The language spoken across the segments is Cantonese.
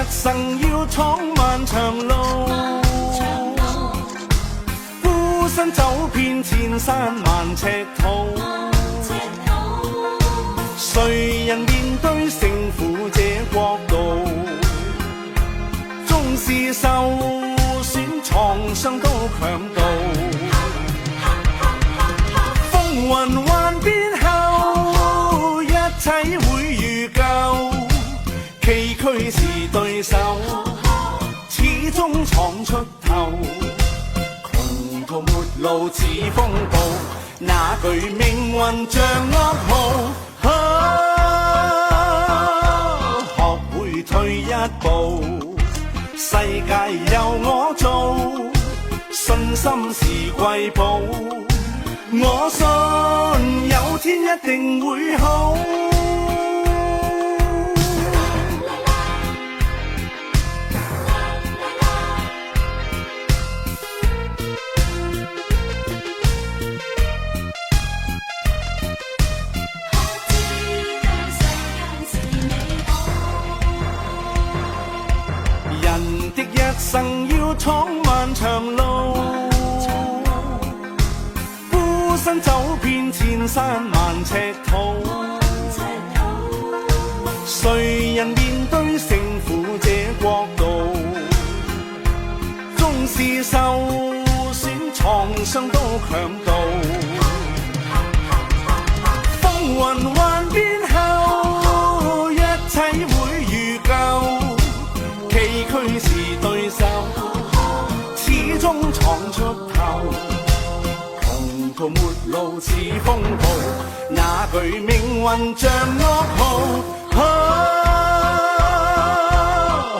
生要闖漫長路，孤身走遍千山萬尺土。誰人面對勝負這國度？縱是受損創傷都強渡。風雲幻變後，一切會如舊。崎嶇是對手，始終闖出頭。窮途末路似風暴，那句命運像噩耗。學會退一步，世界由我做，信心是貴寶。我信有天一定會好。人的一生要闖漫長路，孤身走遍千山萬尺土。誰人面對勝負這國度？縱是受損創傷都強渡。風雲幻變後，一切會如舊。崎嶇是對手，始終闖出頭。窮途末路似風暴，那句命運像噩耗。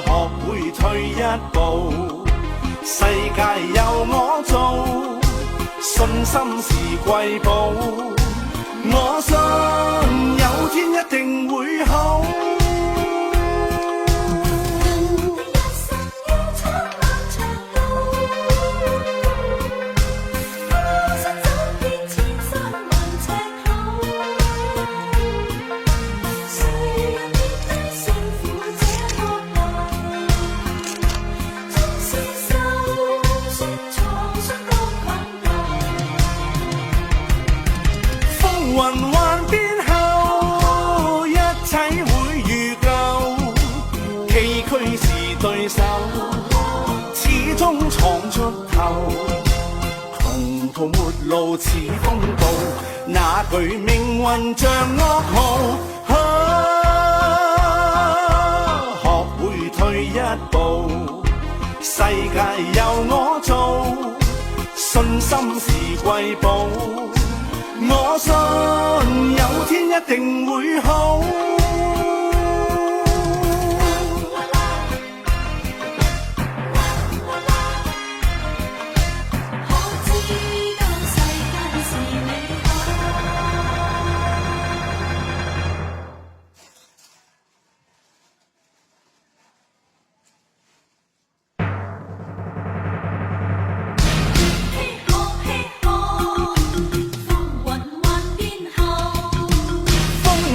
學會退一步，世界由我做，信心是貴寶。我信有天一定會好。雲幻變後，一切會如舊。崎嶇是對手，始終闖出頭。窮途末路似風暴，那句命運像噩耗。學會退一步，世界由我做，信心是貴寶。我信有天一定會好。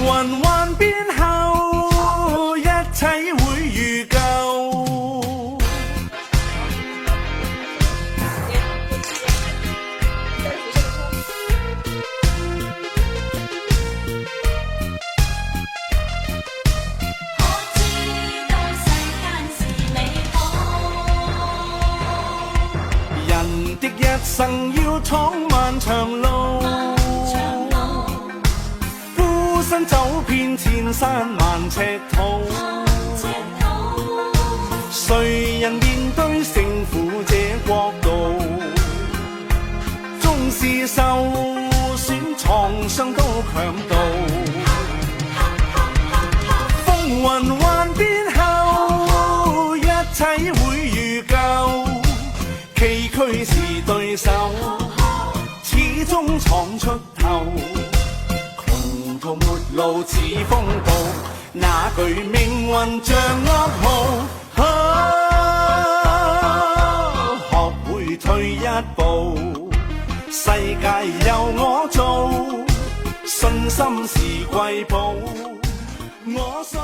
雲幻變後，一切會如舊。可知道世間是美好，人的一生要闖漫長路。孤身走遍千山萬尺土，誰人面對勝負這國度？縱是受損創傷都強渡。風雲幻變後，一切會如舊。崎嶇是對手，始終闖出頭。窮途末路似風暴，那句命運像噩耗。學會退一步，世界由我做，信心是貴寶。我信